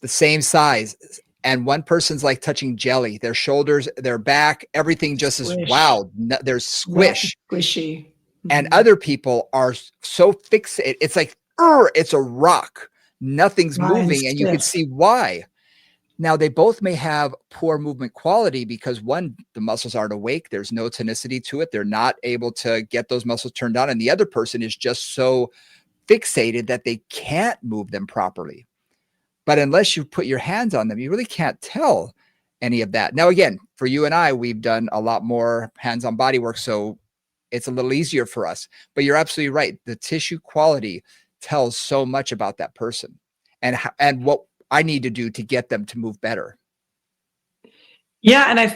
the same size. And one person's like touching jelly, their shoulders, their back, everything just is, wow, there's squish. Squishy. And other people are so fixated. It's like, it's a rock. Nothing's moving. And you can see why. Now, they both may have poor movement quality because one, the muscles aren't awake. There's no tonicity to it. They're not able to get those muscles turned on. And the other person is just so fixated that they can't move them properly. But unless you put your hands on them, you really can't tell any of that. Now, again, for you and I, we've done a lot more hands-on body work, so it's a little easier for us. But you're absolutely right. The tissue quality tells so much about that person and what I need to do to get them to move better. Yeah,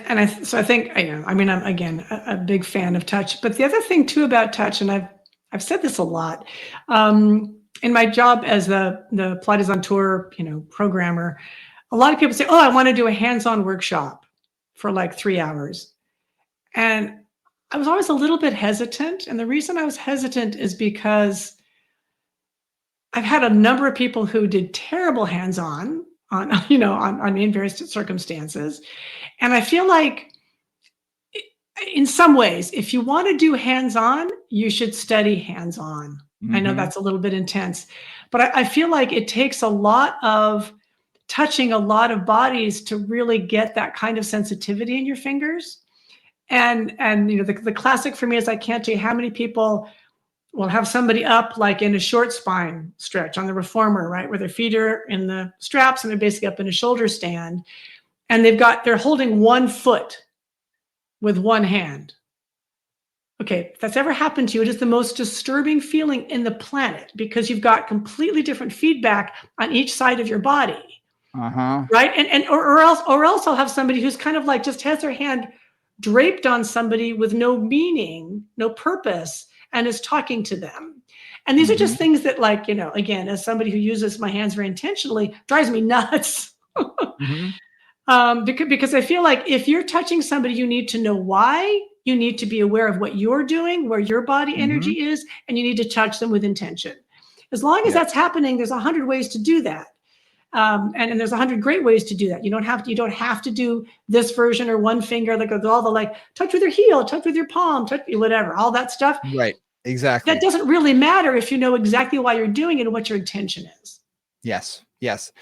so I think I'm again a big fan of touch. But the other thing too about touch, and I've said this a lot. In my job as the Pilates on Tour, programmer, a lot of people say, oh, I want to do a hands-on workshop for 3 hours. And I was always a little bit hesitant. And the reason I was hesitant is because I've had a number of people who did terrible hands-on on me in various circumstances. And I feel like in some ways, if you want to do hands-on, you should study hands-on. I know that's a little bit intense, but I feel like it takes a lot of touching a lot of bodies to really get that kind of sensitivity in your fingers. And the classic for me is I can't tell you how many people we'll have somebody up like in a short spine stretch on the reformer, right, where their feet are in the straps and they're basically up in a shoulder stand, and they're holding one foot with one hand. Okay, if that's ever happened to you, it is the most disturbing feeling in the planet, because you've got completely different feedback on each side of your body. Right. Or else I'll have somebody who's kind of like just has their hand draped on somebody with no meaning, no purpose, and is talking to them. And these are just things that, like, you know, again, as somebody who uses my hands very intentionally, drives me nuts. Because I feel like if you're touching somebody, you need to know why. You need to be aware of what you're doing, where your body energy is, and you need to touch them with intention. As long as that's happening, there's 100 ways to do that. And there's 100 great ways to do that. You don't have to do this version or one finger, like all the like touch with your heel, touch with your palm, touch whatever, all that stuff. Right. Exactly. That doesn't really matter if you know exactly why you're doing it and what your intention is. Yes. Yes.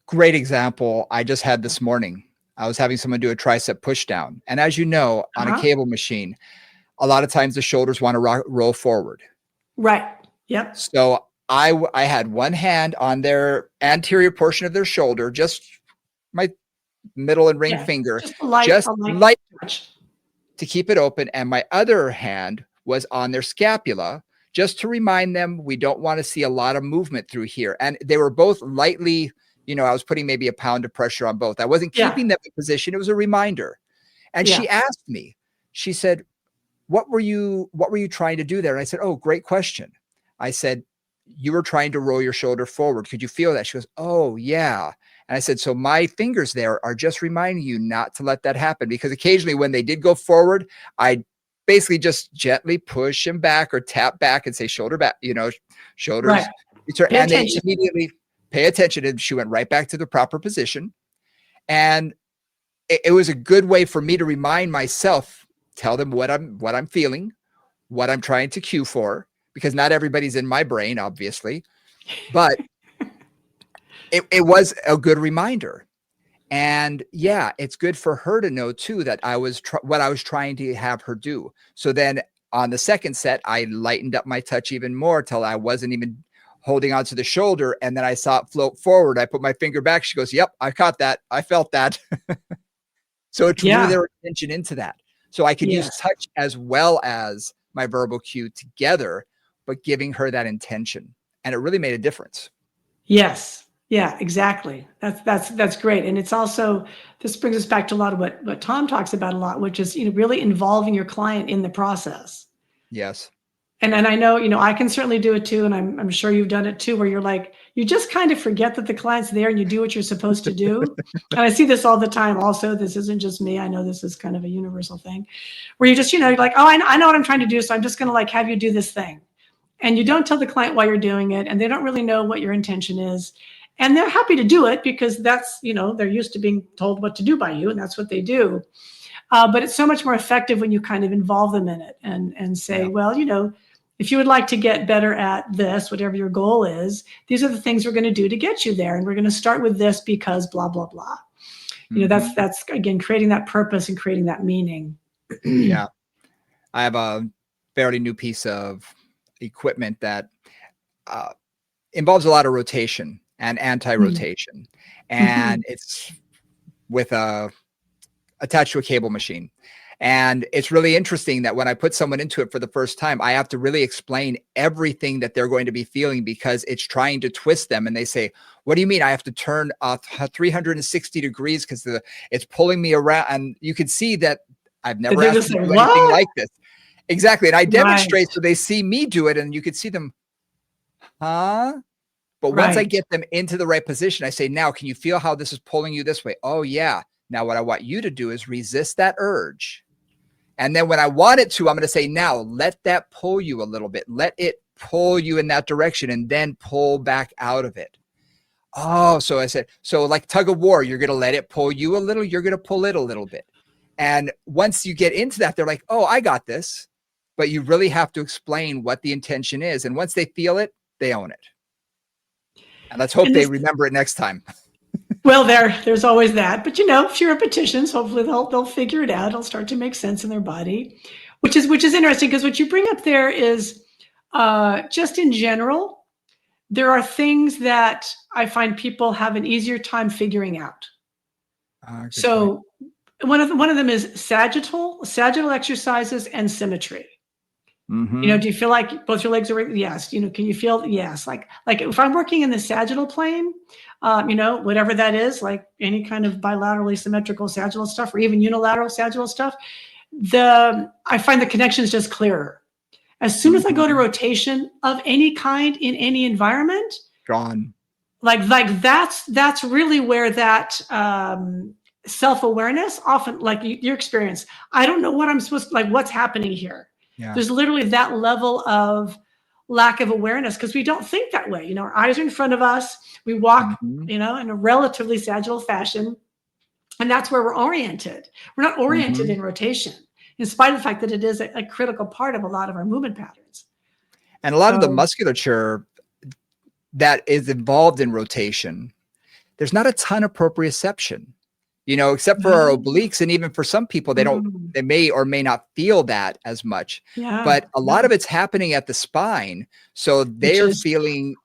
Great example I just had this morning. I was having someone do a tricep push down. And as you know, on a cable machine, a lot of times the shoulders want to roll forward. Right. Yep. So I had one hand on their anterior portion of their shoulder, just my middle and ring finger, just light touch to keep it open. And my other hand was on their scapula, just to remind them we don't want to see a lot of movement through here. And they were both lightly, you know, I was putting maybe a pound of pressure on both. I wasn't keeping them in position. It was a reminder. And she asked me, she said, what were you trying to do there? And I said, oh, great question. I said, you were trying to roll your shoulder forward. Could you feel that? She goes, oh yeah. And I said, so my fingers there are just reminding you not to let that happen, because occasionally when they did go forward, I basically just gently push them back or tap back and say shoulder back, you know, shoulders. Right. And they immediately pay attention, and she went right back to the proper position. And it was a good way for me to remind myself, tell them what I'm feeling, what I'm trying to cue for, because not everybody's in my brain, obviously, but it was a good reminder. And yeah, it's good for her to know too, that I was what I was trying to have her do. So then on the second set, I lightened up my touch even more till I wasn't even holding onto the shoulder. And then I saw it float forward. I put my finger back. She goes, yep, I caught that. I felt that. So it drew their attention into that. So I could use touch as well as my verbal cue together, but giving her that intention. And it really made a difference. Yes. Yeah, exactly. That's great. And it's also, this brings us back to a lot of what Tom talks about a lot, which is, you know, really involving your client in the process. Yes. And I know, you know, I can certainly do it too. And I'm sure you've done it too, where you're like, you just kind of forget that the client's there and you do what you're supposed to do. And I see this all the time also. This isn't just me. I know this is kind of a universal thing where you just, you know, you're like, oh, I know what I'm trying to do. So I'm just going to like have you do this thing. And you don't tell the client why you're doing it. And they don't really know what your intention is. And they're happy to do it because that's, you know, they're used to being told what to do by you, and that's what they do. But it's so much more effective when you kind of involve them in it and say, well, you know, if you would like to get better at this, whatever your goal is, these are the things we're going to do to get you there. And we're going to start with this because blah, blah, blah. You know, that's again, creating that purpose and creating that meaning. Yeah. I have a fairly new piece of equipment that involves a lot of rotation and anti-rotation. And it's with attached to a cable machine. And it's really interesting that when I put someone into it for the first time, I have to really explain everything that they're going to be feeling, because it's trying to twist them. And they say, what do you mean I have to turn 360 degrees because it's pulling me around? And you can see that I've never asked them to do anything like this. Exactly. And I demonstrate so they see me do it, and you could see them, huh? But once I get them into the right position, I say, now, can you feel how this is pulling you this way? Oh, yeah. Now, what I want you to do is resist that urge. And then when I want it to, I'm going to say, now, let that pull you a little bit. Let it pull you in that direction, and then pull back out of it. Oh, so I said, so like tug of war, you're going to let it pull you a little. You're going to pull it a little bit. And once you get into that, they're like, oh, I got this. But you really have to explain what the intention is. And once they feel it, they own it. And let's hope they remember it next time. Well, there's always that, but you know, a few repetitions, hopefully they'll figure it out. It'll start to make sense in their body, which is interesting, because what you bring up there is Just in general, there are things that I find people have an easier time figuring out. So one of them is sagittal exercises and symmetry. Mm-hmm. You know, do you feel like both your legs are, yes. You know, can you feel, yes. Like if I'm working in the sagittal plane, you know, whatever that is, like any kind of bilaterally symmetrical sagittal stuff, or even unilateral sagittal stuff, I find the connections just clearer. As soon as I go to rotation of any kind in any environment, gone. Like that's really where that self-awareness, often like your experience, I don't know what I'm supposed to, like, what's happening here. Yeah. There's literally that level of lack of awareness because we don't think that way. You know, our eyes are in front of us. We walk, you know, in a relatively sagittal fashion. And that's where we're oriented. We're not oriented in rotation, in spite of the fact that it is a critical part of a lot of our movement patterns. And a lot of the musculature that is involved in rotation, there's not a ton of proprioception, you know, except for our obliques. And even for some people, they may or may not feel that as much, but a lot of it's happening at the spine. So they're feeling,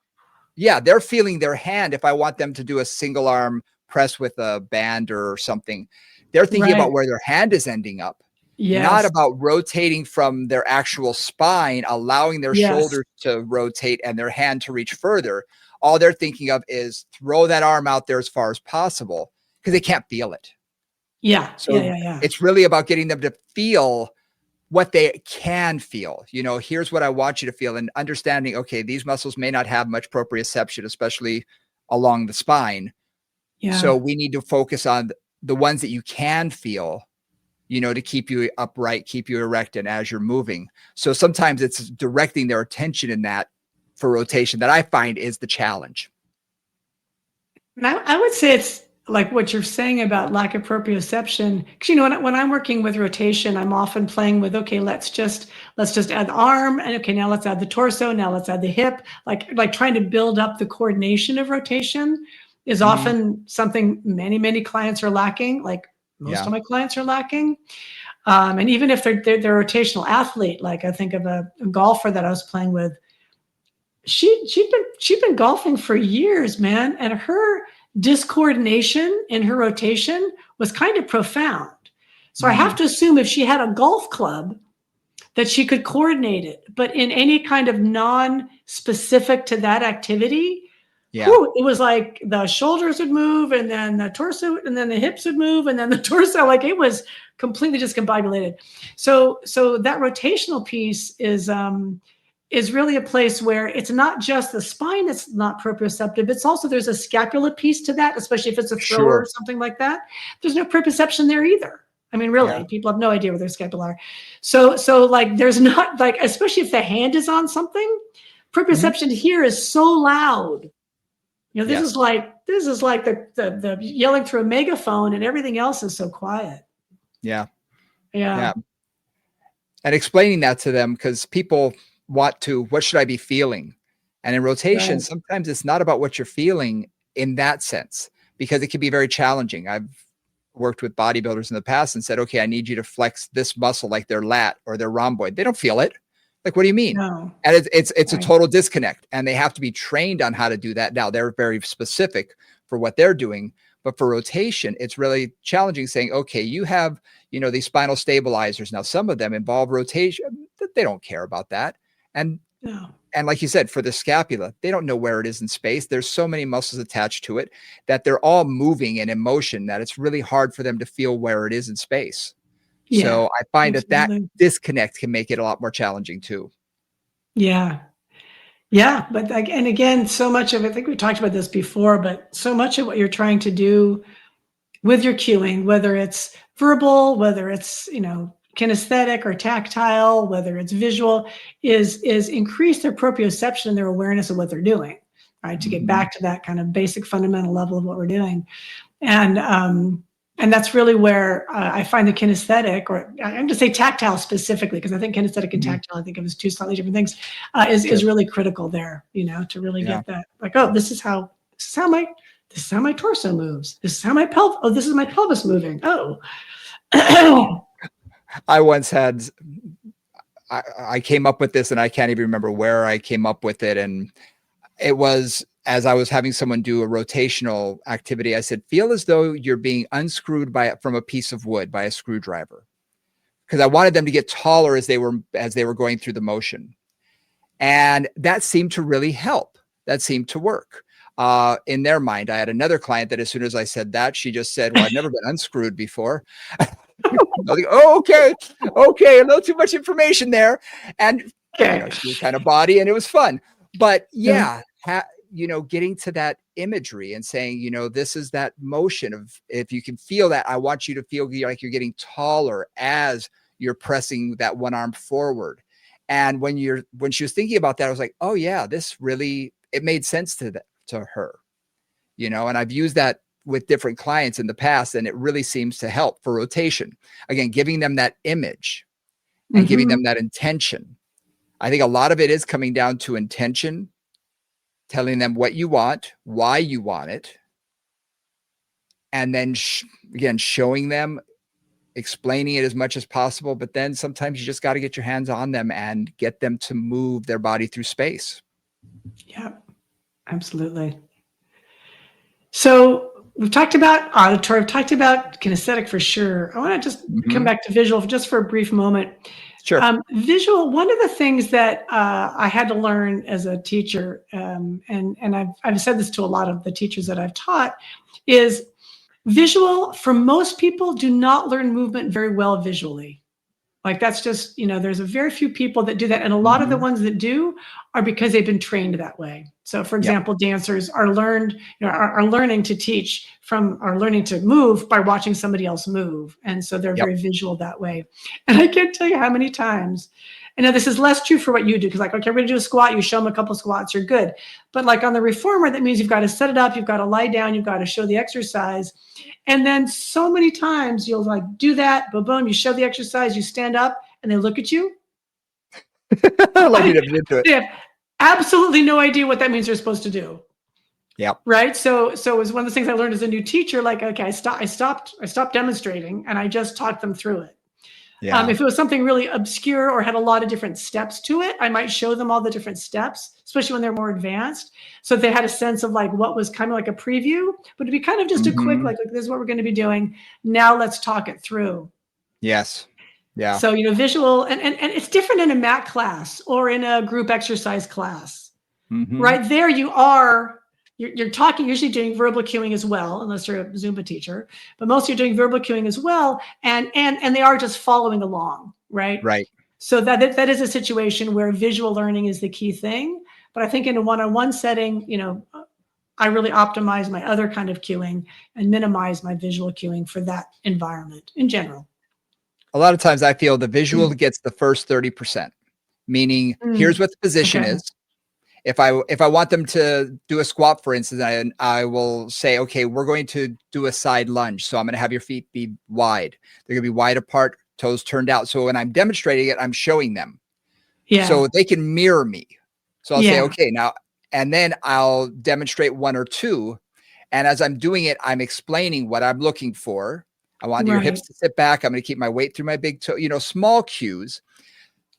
they're feeling their hand. If I want them to do a single arm press with a band or something, they're thinking about where their hand is ending up. Not about rotating from their actual spine, allowing their shoulders to rotate and their hand to reach further. All they're thinking of is throw that arm out there as far as possible because they can't feel it. So it's really about getting them to feel what they can feel. You know, here's what I want you to feel, and understanding, okay, these muscles may not have much proprioception, especially along the spine. So we need to focus on the ones that you can feel, you know, to keep you upright, keep you erect, and as you're moving. So sometimes it's directing their attention in that for rotation that I find is the challenge. I would say it's like what you're saying about lack of proprioception. Because, you know, when I'm working with rotation, I'm often playing with, okay, let's just add the arm, and okay, now let's add the torso, now let's add the hip, like trying to build up the coordination of rotation is often something many clients are lacking. Like most of my clients are lacking. And even if they're a rotational athlete, like I think of a golfer that I was playing with, she'd been golfing for years, man. And her discoordination in her rotation was kind of profound. So I have to assume if she had a golf club that she could coordinate it, but in any kind of non-specific to that activity, it was like the shoulders would move, and then the torso, and then the hips would move, and then the torso, like it was completely discombobulated. So that rotational piece is really a place where it's not just the spine that's not proprioceptive. It's also, there's a scapula piece to that, especially if it's a thrower or something like that. There's no proprioception there either. I mean, really, people have no idea where their scapula are. So like, there's not, like, especially if the hand is on something, proprioception here is so loud. You know, this is like the yelling through a megaphone, and everything else is so quiet. Yeah. And explaining that to them, because people want to, what should I be feeling? And in rotation, sometimes it's not about what you're feeling in that sense, because it can be very challenging. I've worked with bodybuilders in the past and said, okay, I need you to flex this muscle, like their lat or their rhomboid. They don't feel it. Like, what do you mean? No. And it's a total disconnect, and they have to be trained on how to do that. Now they're very specific for what they're doing, but for rotation, it's really challenging, saying, okay, you have, you know, these spinal stabilizers. Now, some of them involve rotation. They don't care about that. And like you said, for the scapula, they don't know where it is in space. There's so many muscles attached to it that they're all moving and in motion that it's really hard for them to feel where it is in space. So I find that disconnect can make it a lot more challenging too. Yeah. But and again, so much of it, I think we talked about this before, but so much of what you're trying to do with your cueing, whether it's verbal, whether it's, you know, kinesthetic or tactile, whether it's visual, is increase their proprioception and their awareness of what they're doing, right? To get back to that kind of basic fundamental level of what we're doing. And that's really where I find the kinesthetic, or I'm going to say tactile specifically, because I think kinesthetic and tactile, I think of as two slightly different things, is really critical there, you know, to really get that, like, oh, this is how my torso moves. This is how my this is my pelvis moving. Oh. I once had I came up with this, and I can't even remember where I came up with it. And it was as I was having someone do a rotational activity. I said, feel as though you're being unscrewed from a piece of wood by a screwdriver, because I wanted them to get taller as they were going through the motion. And that seemed to really help. That seemed to work in their mind. I had another client that as soon as I said that, she just said, well, I've never been unscrewed before. Like, oh, okay, a little too much information there. And she was kind of body, and it was fun. But yeah, getting to that imagery and saying, this is that motion of, if you can feel that, I want you to feel like you're getting taller as you're pressing that one arm forward. And when she was thinking about that, I was like, oh yeah, it made sense to her, and I've used that with different clients in the past, and it really seems to help for rotation. Again, giving them that image and giving them that intention. I think a lot of it is coming down to intention, telling them what you want, why you want it, and then again, showing them, explaining it as much as possible. But then sometimes you just got to get your hands on them and get them to move their body through space. Yeah, absolutely. So we've talked about auditory, we've talked about kinesthetic for sure. I want to just come back to visual just for a brief moment. Sure. Visual, one of the things that I had to learn as a teacher, and I've said this to a lot of the teachers that I've taught, is visual, for most people, do not learn movement very well visually. Like that's just, there's a very few people that do that. And a lot of the ones that do are because they've been trained that way. So for example, dancers are learning to teach are learning to move by watching somebody else move. And so they're very visual that way. And I can't tell you how many times, I know this is less true for what you do, because like, okay, we're gonna do a squat, you show them a couple squats, you're good. But like on the reformer, that means you've got to set it up, you've got to lie down, you've got to show the exercise. And then so many times you'll like do that, boom, boom, you show the exercise, you stand up, and they look at you. Like you never did to it. They have absolutely no idea what that means they're supposed to do. Yeah. Right. So it was one of the things I learned as a new teacher. Like, okay, I stopped demonstrating, and I just talked them through it. Yeah. If it was something really obscure or had a lot of different steps to it, I might show them all the different steps, especially when they're more advanced. So they had a sense of like what was kind of like a preview, but it'd be kind of just a quick, like, this is what we're going to be doing. Now let's talk it through. Yes. Yeah. So, visual, and it's different in a mat class or in a group exercise class. Right there, you're talking, usually doing verbal cueing as well, unless you're a Zumba teacher, but mostly you're doing verbal cueing as well. And they are just following along, right? Right. So that is a situation where visual learning is the key thing. But I think in a one-on-one setting, I really optimize my other kind of cueing and minimize my visual cueing for that environment in general. A lot of times I feel the visual gets the first 30%, meaning here's what the position is. If I want them to do a squat, for instance, I will say, okay, we're going to do a side lunge. So I'm going to have your feet be wide. They're going to be wide apart, toes turned out. So when I'm demonstrating it, I'm showing them. Yeah. So they can mirror me. So I'll say, okay, now, and then I'll demonstrate one or two. And as I'm doing it, I'm explaining what I'm looking for. I want your hips to sit back. I'm going to keep my weight through my big toe, small cues.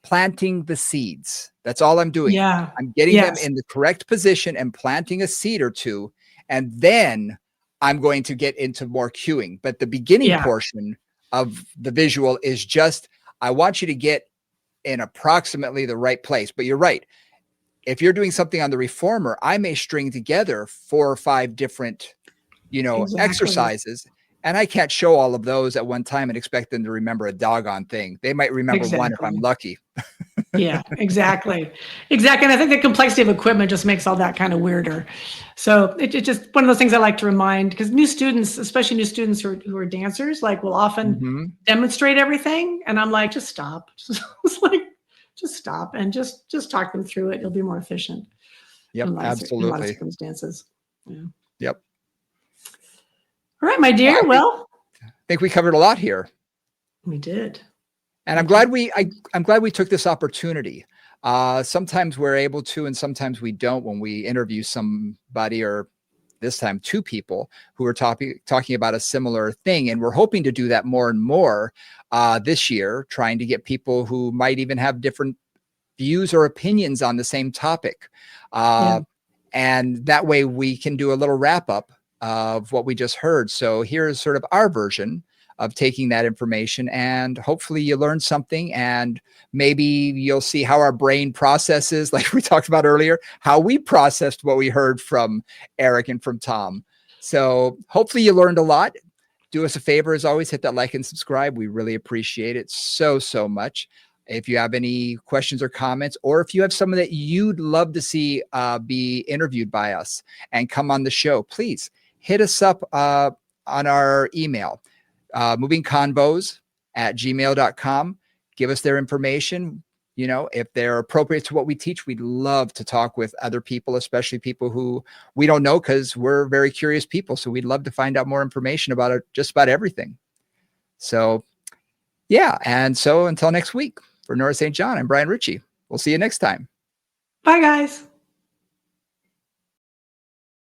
Planting the seeds. That's all I'm doing. Yeah. I'm getting them in the correct position and planting a seed or two. And then I'm going to get into more cueing. But the beginning portion of the visual is just, I want you to get in approximately the right place. But you're right. If you're doing something on the reformer, I may string together 4 or 5 different, exercises. And I can't show all of those at one time and expect them to remember a doggone thing. They might remember one if I'm lucky. Yeah, exactly. And I think the complexity of equipment just makes all that kind of weirder. So it's just one of those things I like to remind, because new students, especially new students who are dancers, like will often demonstrate everything. And I'm like, just stop. Just stop and just talk them through it. You'll be more efficient. Yep, absolutely. In a lot of circumstances. Yeah. Yep. All right, my dear. Well, I think we covered a lot here. We did. And I'm glad we took this opportunity. Sometimes we're able to, and sometimes we don't when we interview somebody or this time 2 people who are talking about a similar thing. And we're hoping to do that more and more this year, trying to get people who might even have different views or opinions on the same topic. And that way we can do a little wrap up of what we just heard. So here's sort of our version of taking that information, and hopefully you learn something, and maybe you'll see how our brain processes, like we talked about earlier, how we processed what we heard from Eric and from Tom. So hopefully you learned a lot. Do us a favor, as always, hit that like and subscribe. We really appreciate it so much. If you have any questions or comments, or if you have someone that you'd love to see be interviewed by us and come on the show, please hit us up on our email, movingconvos@gmail.com. Give us their information. You know, if they're appropriate to what we teach, we'd love to talk with other people, especially people who we don't know, because we're very curious people. So we'd love to find out more information about it, just about everything. So yeah. And so until next week, for Nora St. John, I'm Brian Ritchie. We'll see you next time. Bye, guys.